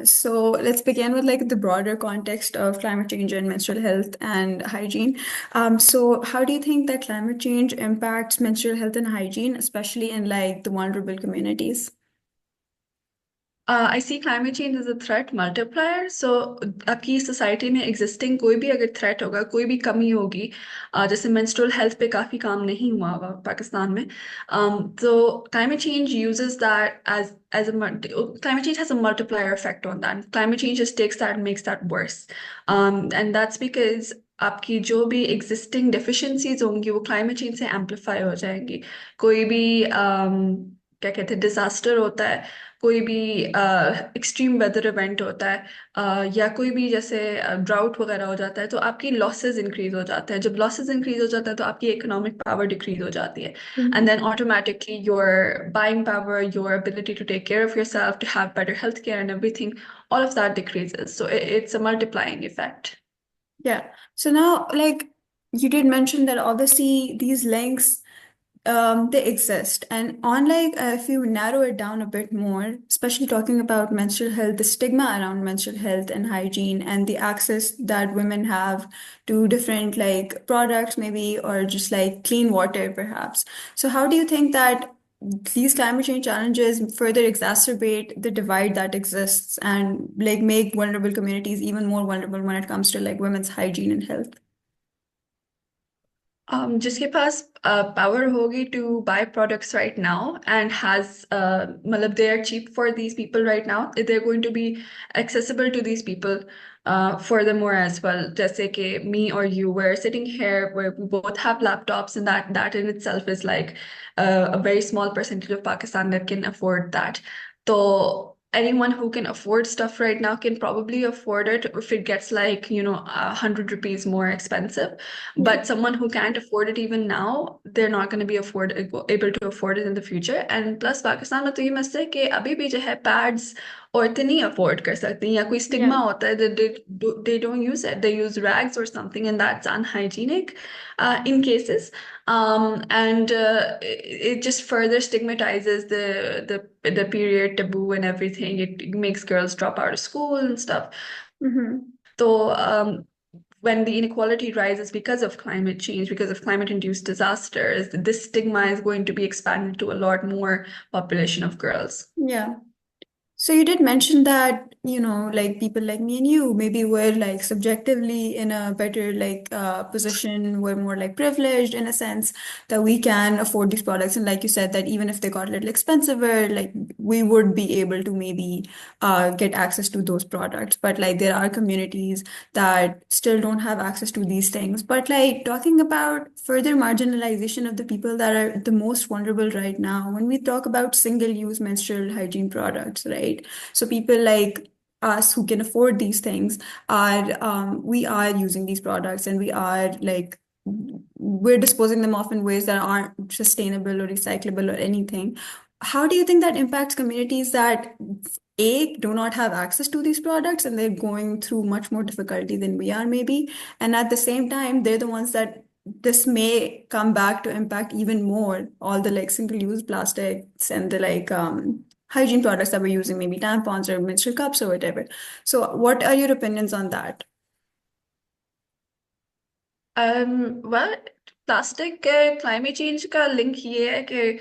So let's begin with like the broader context of climate change and menstrual health and hygiene. So how do you think that climate change impacts menstrual health and hygiene, especially in like the vulnerable communities? I see climate change is a threat multiplier so आपकी society में existing कोई भी अगर threat होगा कोई भी कमी होगी जैसे मेंस्ट्रुअल हेल्थ पे काफ़ी काम नहीं हुआ हुआ पाकिस्तान में तो climate change uses that as a climate change has a multiplier effect on that. Climate change just takes that and makes that worse. And that's because आपकी जो भी एग्जिस्टिंग डेफिशिएंसीज होंगी वो क्लाइमेट चेंज से एम्पलीफाई हो जाएंगी। कोई भी क्या कहते हैं डिजास्टर होता है, कोई भी एक्सट्रीम वेदर इवेंट होता है, या कोई भी जैसे ड्राउट वगैरह हो जाता है तो आपकी लॉसेस इंक्रीज हो जाते हैं। जब लॉसेस इंक्रीज हो जाता है तो आपकी इकोनॉमिक पावर डिक्रीज हो जाती है, and then automatically your buying power, your ability to take care of yourself, to have better health care and everything, all of that decreases, so it's a multiplying effect. Yeah. So now, like you did mention that obviously these links they exist. And on like if you narrow it down a bit more, especially talking about menstrual health, the stigma around menstrual health and hygiene and the access that women have to different like products maybe or just like clean water perhaps. So how do you think that these climate change challenges further exacerbate the divide that exists and like make vulnerable communities even more vulnerable when it comes to like women's hygiene and health? जिसके पास power होगी to buy products right now and has मतलब they are cheap for these people right now, they are going to be accessible to these people furthermore as well. जैसे कि me or you were sitting here where we both have laptops, and that in itself is like a very small percentage of Pakistan that can afford that. So anyone who can afford stuff right now can probably afford it if it gets like 100 rupees more expensive. Yeah. But someone who can't afford it even now, they're not going to be able to afford it in the future. And plus Pakistan में तो ये मसला है कि अभी भी जो है पैड्स औरतें नहीं अफोर्ड कर सकती, या कोई स्टिग्मा Yeah. होता है, they don't use it, they use rags or something, and that's unhygienic in cases. And it just further stigmatizes the period taboo and everything. It makes girls drop out of school and stuff. Mm-hmm. So when the inequality rises because of climate change, because of climate-induced disasters, this stigma is going to be expanded to a lot more population of girls. Yeah. So you did mention that, like people like me and you, maybe we're like subjectively in a better like position, we're more like privileged in a sense that we can afford these products. And like you said, that even if they got a little expensive, like we would be able to maybe get access to those products. But like there are communities that still don't have access to these things. But like talking about further marginalization of the people that are the most vulnerable right now, when we talk about single-use menstrual hygiene products, right? So people like us who can afford these things are we are using these products and we are like we're disposing them off in ways that aren't sustainable or recyclable or anything. How do you think that impacts communities that A, do not have access to these products and they're going through much more difficulty than we are, maybe? And at the same time, they're the ones that this may come back to impact even more all the like single-use plastics and the like hygiene products that we're using, maybe tampons or menstrual cups or whatever. So, what are your opinions on that? Well, plastic climate change का link ये है कि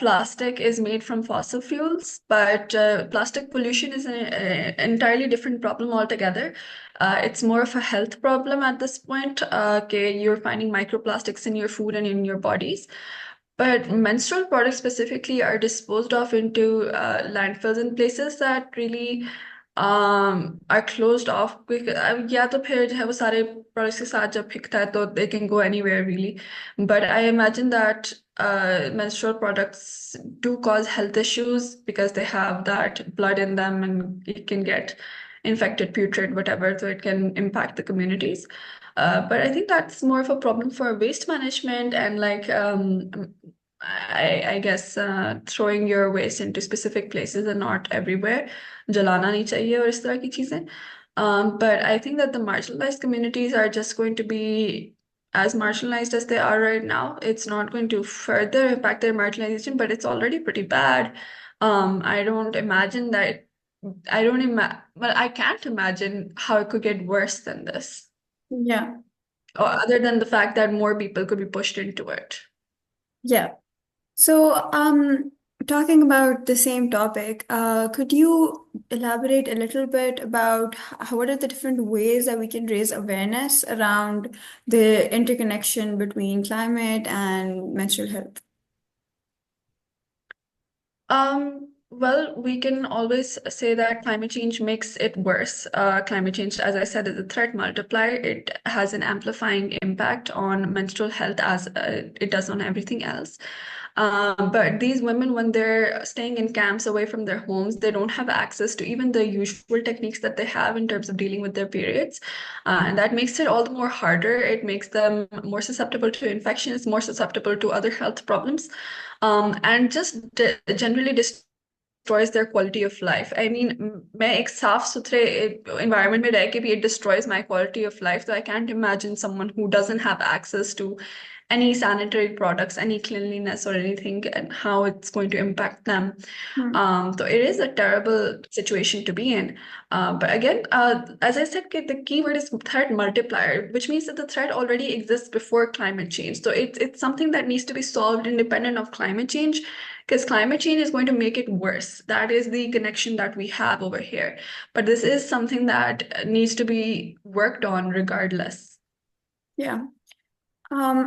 plastic is made from fossil fuels, but plastic pollution is an entirely different problem altogether. It's more of a health problem at this point. You're finding microplastics in your food and in your bodies. But menstrual products specifically are disposed of into landfills in places that really are closed off. या तो फिर जो है वो सारे products के साथ जब फिकता है तो they can go anywhere really. But I imagine that menstrual products do cause health issues because they have that blood in them and it can get infected, putrid, whatever, so it can impact the communities. But I think that's more of a problem for waste management and like I guess throwing your waste into specific places and not everywhere. जलाना नहीं चाहिए और इस तरह की चीजें. But I think that the marginalized communities are just going to be as marginalized as they are right now. It's not going to further impact their marginalization, but it's already pretty bad. I don't imagine that I don't imagine, well, I can't imagine how it could get worse than this, Yeah. or other than the fact that more people could be pushed into it. Yeah. So, talking about the same topic, could you elaborate a little bit about what are the different ways that we can raise awareness around the interconnection between climate and menstrual health? Well, we can always say that climate change makes it worse. Climate change, as I said, is a threat multiplier. It has an amplifying impact on menstrual health as it does on everything else. But these women, when they're staying in camps away from their homes, they don't have access to even the usual techniques that they have in terms of dealing with their periods. And that makes it all the more harder. It makes them more susceptible to infections, more susceptible to other health problems, and just generally destroys their quality of life. I mean, मैं एक साफ सुथरे environment में रह के भी it destroys my quality of life. So I can't imagine someone who doesn't have access to any sanitary products, any cleanliness or anything, and how it's going to impact them. Hmm. So it is a terrible situation to be in. But again, as I said, the keyword is threat multiplier, which means that the threat already exists before climate change. So it's something that needs to be solved independent of climate change, because climate change is going to make it worse. That is the connection that we have over here. But this is something that needs to be worked on regardless. Yeah.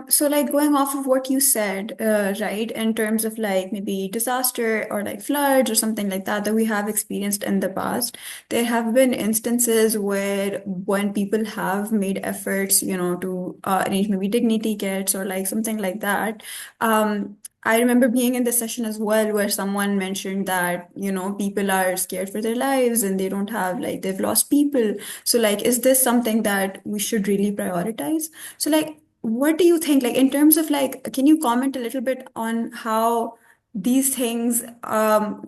So like going off of what you said, right, in terms of like maybe disaster or like floods or something like that we have experienced in the past, there have been instances where when people have made efforts, to arrange maybe dignity kits or like something like that. I remember being in the session as well where someone mentioned that, people are scared for their lives and they don't have like they've lost people. So like, is this something that we should really prioritize? So like, what do you think, like in terms of like, can you comment a little bit on how these things are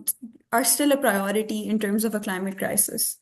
still a priority in terms of a climate crisis?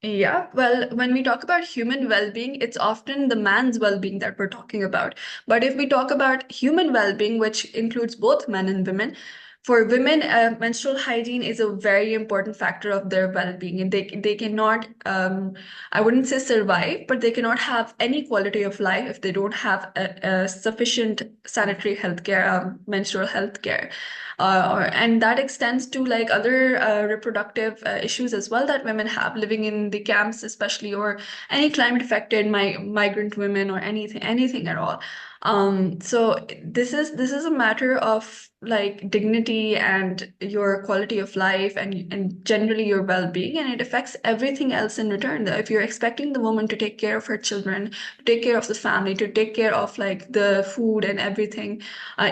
Yeah, well, when we talk about human well-being, it's often the man's well-being that we're talking about. But if we talk about human well-being, which includes both men and women, for women, menstrual hygiene is a very important factor of their well-being, and they cannot, I wouldn't say survive, but they cannot have any quality of life if they don't have a sufficient sanitary health care, menstrual health care. And that extends to like other reproductive issues as well that women have living in the camps, especially, or any climate affected migrant women or anything at all. So this is a matter of like dignity and your quality of life and generally your well-being, and it affects everything else in return. If you're expecting the woman to take care of her children, to take care of the family, to take care of like the food and everything,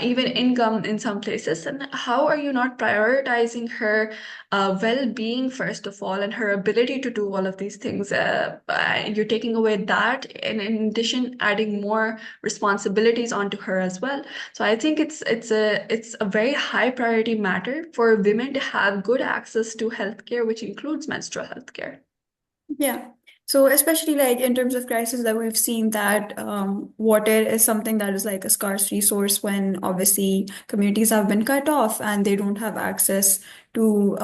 even income in some places. And how are you not prioritizing her well-being first of all, and her ability to do all of these things? You're taking away that, and in addition, adding more responsibilities onto her as well. So I think it's a very high priority matter for women to have good access to healthcare, which includes menstrual healthcare. Yeah. So especially like in terms of crisis that we've seen that water is something that is like a scarce resource when obviously communities have been cut off and they don't have access to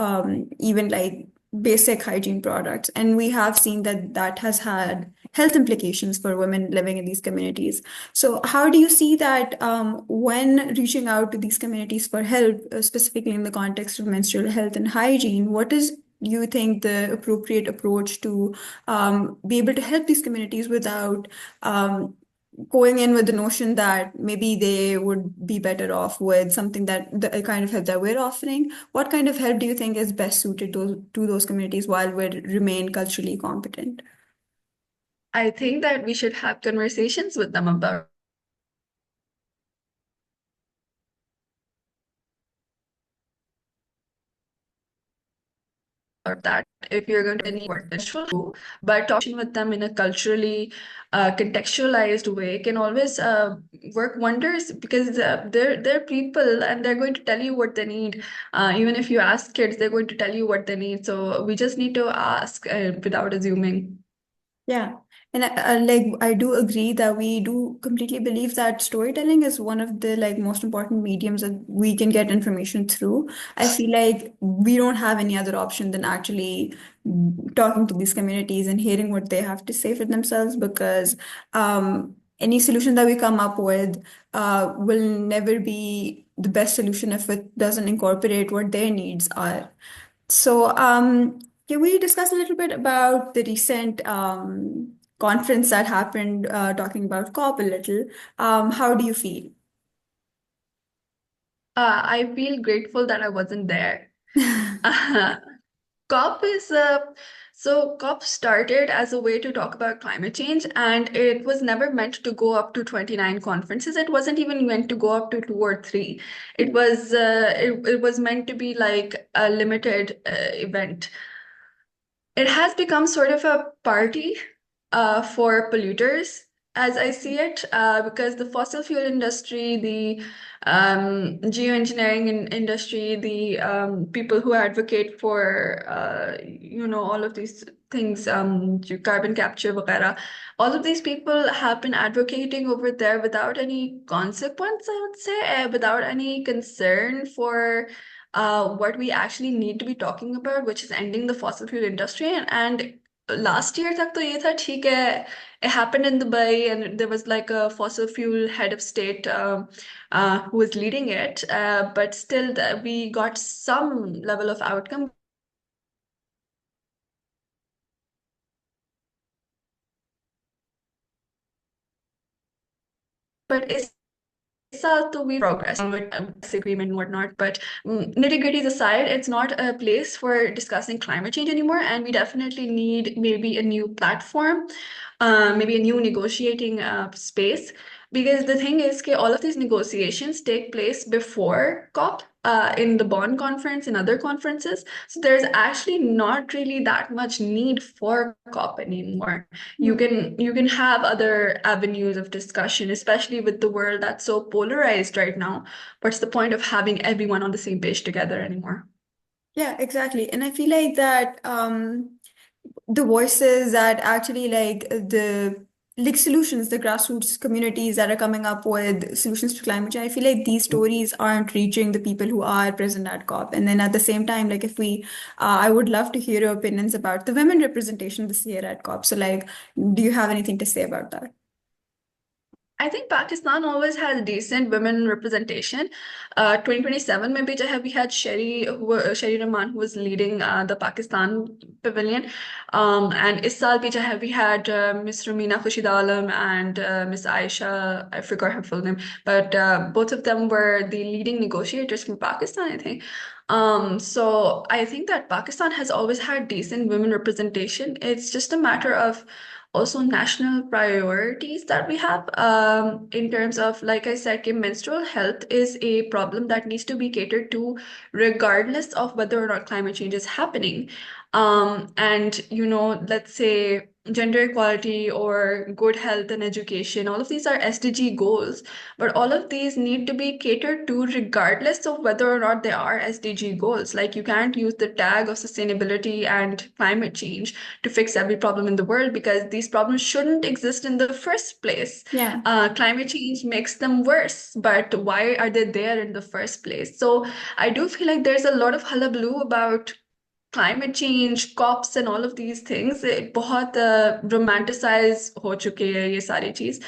even like basic hygiene products. And we have seen that that has had health implications for women living in these communities. So how do you see that when reaching out to these communities for help, specifically in the context of menstrual health and hygiene, what is you think the appropriate approach to be able to help these communities without going in with the notion that maybe they would be better off with something that the kind of help that we're offering? What kind of help do you think is best suited to those communities while we remain culturally competent? I think that we should have conversations with them about that. If you're going to need virtual, but talking with them in a culturally contextualized way can always work wonders, because they're people and they're going to tell you what they need. Even if you ask kids, they're going to tell you what they need. So we just need to ask without assuming. Yeah. And like I do agree that we do completely believe that storytelling is one of the like most important mediums that we can get information through. I feel like we don't have any other option than actually talking to these communities and hearing what they have to say for themselves because any solution that we come up with will never be the best solution if it doesn't incorporate what their needs are. So, can we discuss a little bit about the recent conference that happened, talking about COP a little? How do you feel? I feel grateful that I wasn't there. COP is COP started as a way to talk about climate change, and it was never meant to go up to 29 conferences. It wasn't even meant to go up to two or three. It was meant to be like a limited event. It has become sort of a party for polluters, as I see it, because the fossil fuel industry, the geoengineering industry, the people who advocate for, all of these things, carbon capture, वगैरह, all of these people have been advocating over there without any consequence, I would say, without any concern for what we actually need to be talking about, which is ending the fossil fuel industry. And last year तक तो ये था ठीक है. It happened in Dubai, and there was like a fossil fuel head of state who was leading it. But still, we got some level of outcome. But it's so we progress with disagreement and whatnot, but nitty-gritties aside, it's not a place for discussing climate change anymore, and we definitely need maybe a new platform, maybe a new negotiating space. Because the thing is that all of these negotiations take place before COP, in the Bonn conference and other conferences. So there's actually not really that much need for COP anymore. You can have other avenues of discussion, especially with the world that's so polarized right now. What's the point of having everyone on the same page together anymore? Yeah, exactly. And I feel like that the voices that actually like solutions, the grassroots communities that are coming up with solutions to climate change, I feel like these stories aren't reaching the people who are present at COP. And then at the same time, like if we, I would love to hear your opinions about the women representation this year at COP. So like, do you have anything to say about that? I think Pakistan always has decent women representation. 2027 maybe we had Sherry Rahman who was leading the Pakistan pavilion. And is saal bhi we had Miss Rumina Khurshid Alam and Miss Aisha, I forgot her full name, but both of them were the leading negotiators from Pakistan, I think. So I think that Pakistan has always had decent women representation. It's just a matter of also national priorities that we have, in terms of, like I said, menstrual health is a problem that needs to be catered to regardless of whether or not climate change is happening. And let's say gender equality or good health and education, all of these are SDG goals, but all of these need to be catered to regardless of whether or not they are SDG goals. Like, you can't use the tag of sustainability and climate change to fix every problem in the world, because these problems shouldn't exist in the first place. Yeah. Climate change makes them worse, but why are they there in the first place? So I do feel like there's a lot of hullabaloo about climate change, COPs and all of these things. बहुत romanticize हो चुके हैं ये सारी चीज,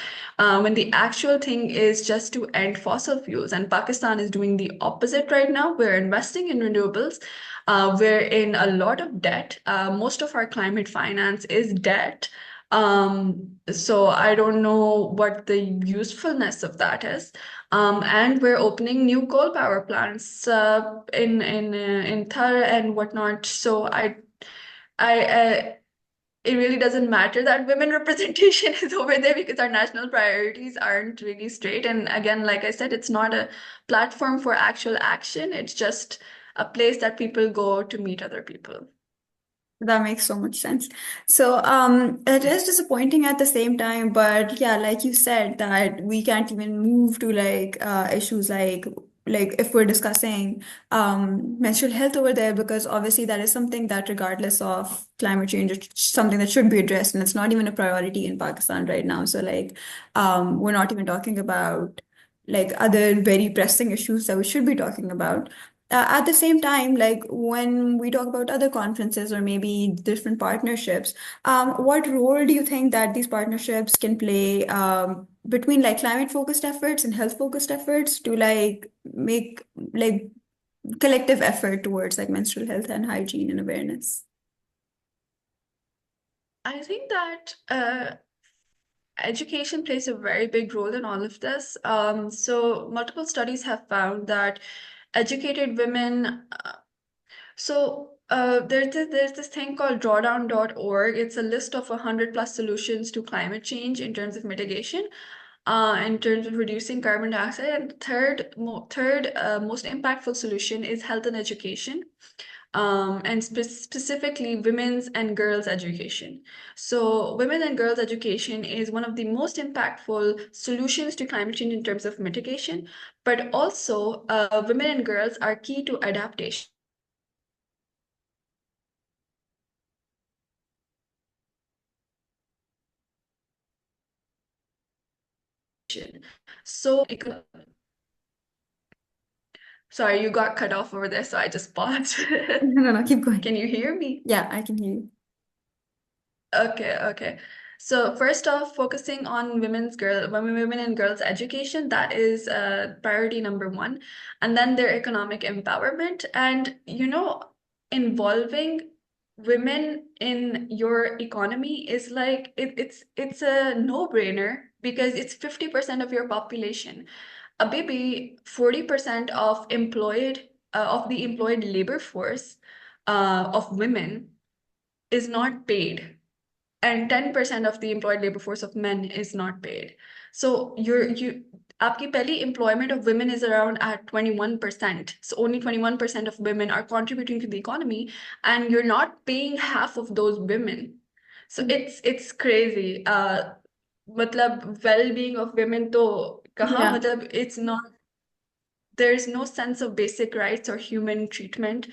when the actual thing is just to end fossil fuels. And Pakistan is doing the opposite right now. We're investing in renewables. We're in a lot of debt. Most of our climate finance is debt. So I don't know what the usefulness of that is. And we're opening new coal power plants in Thar and whatnot. So it really doesn't matter that women representation is over there, because our national priorities aren't really straight. And again, like I said, it's not a platform for actual action. It's just a place that people go to meet other people. That makes so much sense. So, it is disappointing at the same time, but yeah, like you said, that we can't even move to like issues like like if we're discussing menstrual health over there, because obviously that is something that regardless of climate change, it's something that should be addressed, and it's not even a priority in Pakistan right now. So like we're not even talking about like other very pressing issues that we should be talking about. At the same time, like when we talk about other conferences or maybe different partnerships, what role do you think that these partnerships can play between like climate focused efforts and health focused efforts to like make like collective effort towards like menstrual health and hygiene and awareness? I think that education plays a very big role in all of this. So multiple studies have found that educated women. There's this thing called drawdown.org. It's a list of 100 plus solutions to climate change in terms of mitigation, in terms of reducing carbon dioxide. And the third most impactful solution is health and education, and specifically women's and girls' education. So, women and girls' education is one of the most impactful solutions to climate change in terms of mitigation, but also women and girls are key to adaptation. So, sorry, you got cut off over there, so I just paused. No, no, no, keep going. Can you hear me? Yeah, I can hear you. Okay, okay. So first off, focusing on women and girls education, that is priority number one. And then their economic empowerment and, involving women in your economy is like it's a no-brainer because it's 50% of your population. A baby, 40% of the employed labor force of women is not paid, and 10% of the employed labor force of men is not paid. So you आपकी पहली employment of women is around at 21%. So only 21% of women are contributing to the economy, and you're not paying half of those women. So it's crazy. मतलब well-being of women तो कहाँ, Yeah, मतलब it's not, there's no sense of basic rights or human treatment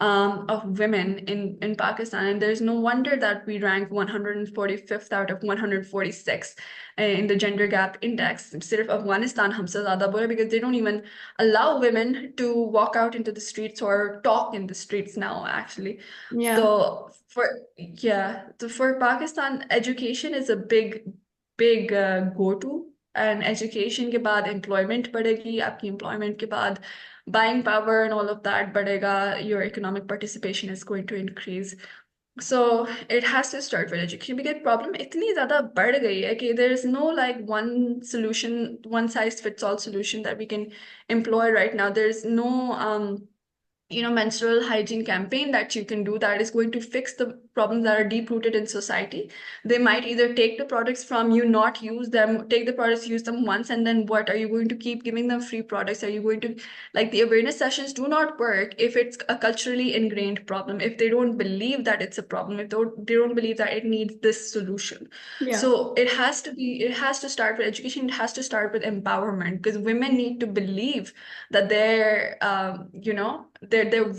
of women in Pakistan. And there's no wonder that we rank 145th out of 146 in the gender gap index. Sirf Afghanistan humse zyada bura, because they don't even allow women to walk out into the streets or talk in the streets now, actually. yeah, So for Pakistan, education is a big go-to. And education के बाद employment बढ़ेगी, आपकी employment के बाद buying power and all of that बढ़ेगा, your economic participation is going to increase. So it has to start with education because problem इतनी ज़्यादा बढ़ गई है कि there is no like one size fits all solution that we can employ right now. There is no menstrual hygiene campaign that you can do that is going to fix the problems that are deep rooted in society. They might either take the products from you, not use them, take the products, use them once, and then what? Are you going to keep giving them free products? Are you going to, like, the awareness sessions do not work if it's a culturally ingrained problem, if they don't believe that it's a problem, if they don't believe that it needs this solution. yeah, So it has to start with education, it has to start with empowerment, because women need to believe that they're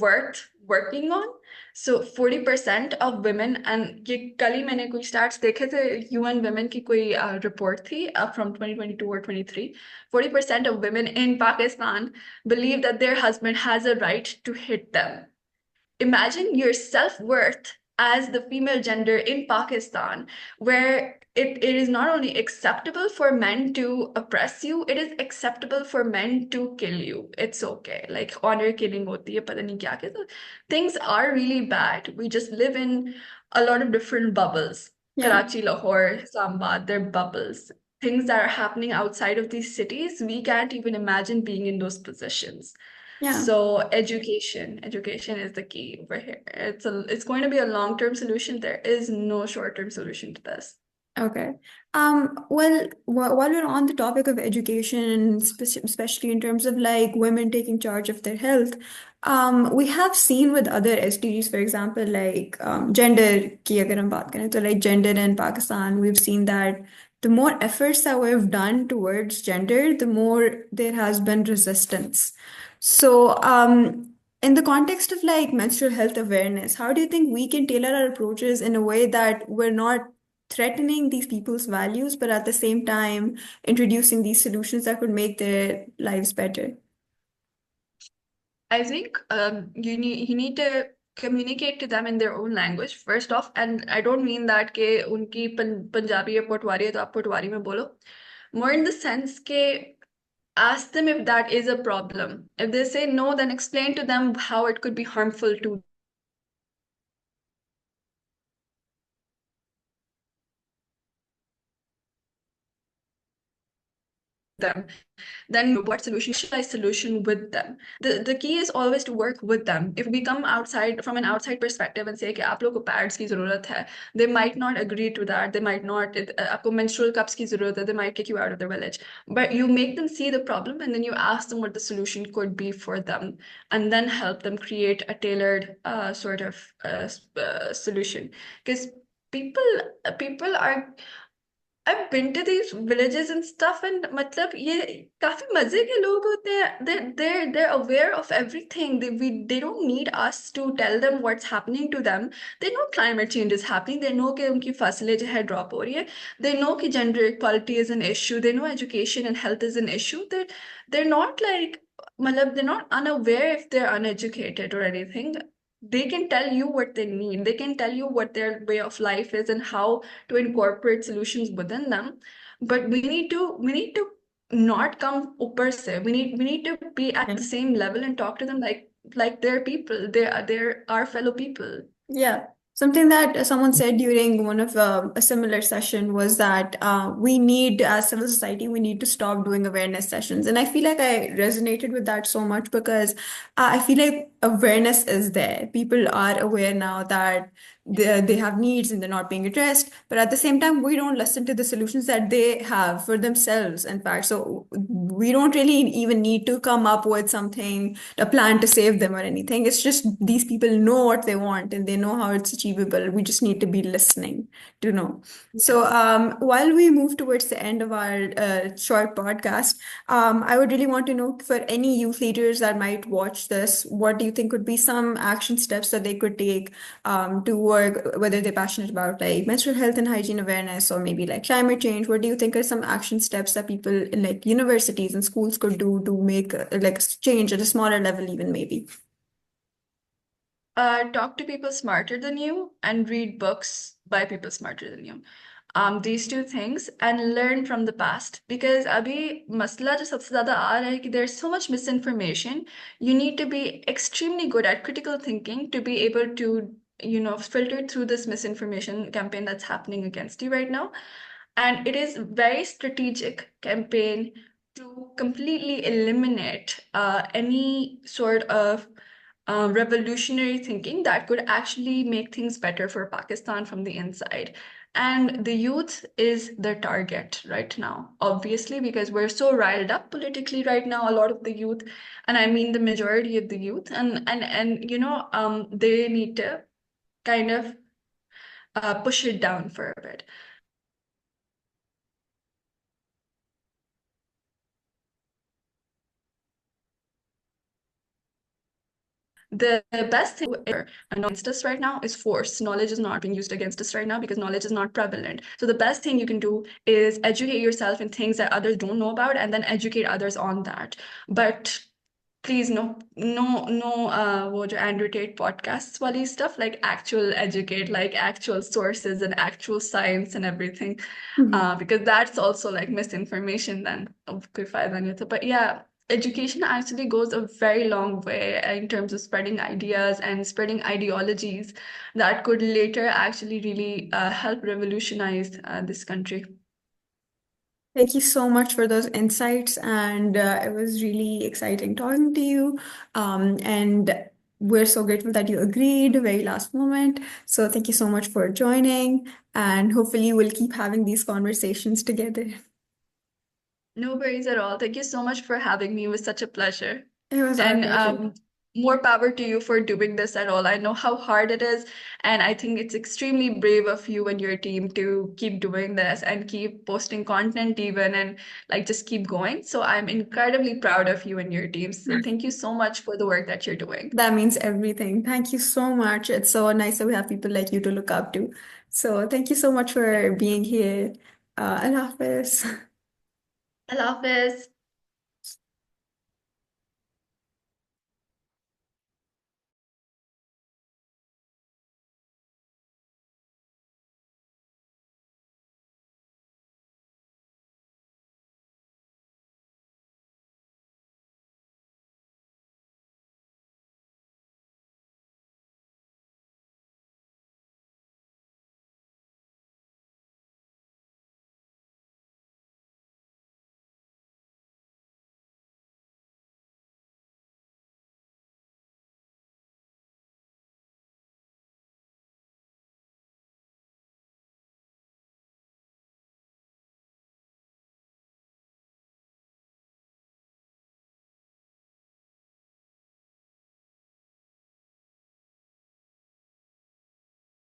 worth working on. So 40% of women, and ये कल ही मैंने कोई stats देखे थे, UN women की कोई report थी from 2022 or 23. 40% of women in Pakistan believe that their husband has a right to hit them. Imagine your self-worth as the female gender in Pakistan, where it is not only acceptable for men to oppress you, it is acceptable for men to kill you. It's okay. Like honor killing hoti hai, pata nahi kya kya. So things are really bad. We just live in a lot of different bubbles. yeah, Karachi, Lahore, Islamabad, they're bubbles. Things that are happening outside of these cities, we can't even imagine being in those positions. yeah. So education is the key over here. It's going to be a long-term solution. There is no short-term solution to this. Okay. Well, while we're on the topic of education, especially in terms of like women taking charge of their health, we have seen with other SDGs, for example, like gender की अगर हम बात करें तो like gender in Pakistan, we've seen that the more efforts that we've done towards gender, the more there has been resistance. So, in the context of like menstrual health awareness, how do you think we can tailor our approaches in a way that we're not threatening these people's values, but at the same time introducing these solutions that could make their lives better? I think you need to communicate to them in their own language first off, and I don't mean that कि उनकी पंजाबी या पटवारी है तो आप पटवारी में बोलो. More in the sense के ask them if that is a problem. If they say no, then explain to them how it could be harmful to them. Then what solution, solution with them. The key is always to work with them. If we come outside from an outside perspective and say कि आप लोग को pads की ज़रूरत है, they might not agree to that. They might not. आपको menstrual cups की ज़रूरत है, they might kick you out of their village. But you make them see the problem and then you ask them what the solution could be for them, and then help them create a tailored solution. Because people are I've been to these villages and stuff, and मतलब ये काफी मजे के लोग होते हैं. They're aware of everything. They don't need us to tell them what's happening to them. They know climate change is happening. They know कि उनकी फसलें जो है drop हो रही है. They know कि gender equality is an issue. They know education and health is an issue. They're not like मतलब they're not unaware if they're uneducated or anything. They can tell you what they need. They can tell you what their way of life is and how to incorporate solutions within them. But we need to not come upper se. We need to be at the same level and talk to them like they're people. They're our fellow people. Yeah. Something that someone said during one of a similar session was that we need, as civil society, we need to stop doing awareness sessions. And I feel like I resonated with that so much because I feel like awareness is there. People are aware now that they have needs and they're not being addressed. But at the same time, we don't listen to the solutions that they have for themselves, in fact. So we don't really even need to come up with something, a plan to save them or anything. It's just these people know what they want and they know how it's achievable. We just need to be listening to know. So Yes. while we move towards the end of our short podcast, I would really want to know for any youth leaders that might watch this, what do you think would be some action steps that they could take to work, whether they're passionate about like menstrual health and hygiene awareness or maybe like climate change? What do you think are some action steps that people in like universities and schools could do to make like change at a smaller level, even maybe? Talk to people smarter than you and read books by people smarter than you. These two things and learn from the past because अभी मसला जो सबसे ज़्यादा आ रहा है कि there's so much misinformation. You need to be extremely good at critical thinking to be able to, filter through this misinformation campaign that's happening against you right now. And it is very strategic campaign to completely eliminate any sort of revolutionary thinking that could actually make things better for Pakistan from the inside. And the youth is the target right now, obviously, because we're so riled up politically right now, a lot of the youth, and I mean the majority of the youth, and they need to kind of push it down for a bit. The best thing against us right now is force. Knowledge is not being used against us right now because knowledge is not prevalent. So the best thing you can do is educate yourself in things that others don't know about and then educate others on that. But please no वो जो Andrew Tate podcasts वाली stuff, like actual educate, like actual sources and actual science and everything, Mhm. because that's also like misinformation then of कोई फायदा नहीं होता. But yeah, education actually goes a very long way in terms of spreading ideas and spreading ideologies that could later actually really help revolutionize this country. Thank you so much for those insights, and it was really exciting talking to you. And we're so grateful that you agreed very last moment. So thank you so much for joining, and hopefully we'll keep having these conversations together. No worries at all. Thank you so much for having me. It was such a pleasure. It was our And pleasure. more power to you for doing this and all. I know how hard it is, and I think it's extremely brave of you and your team to keep doing this and keep posting content even and like just keep going. So I'm incredibly proud of you and your team. So thank you so much for the work that you're doing. That means everything. Thank you so much. It's so nice that we have people like you to look up to. So thank you so much for being here. Allah Hafiz. Allah Hafiz.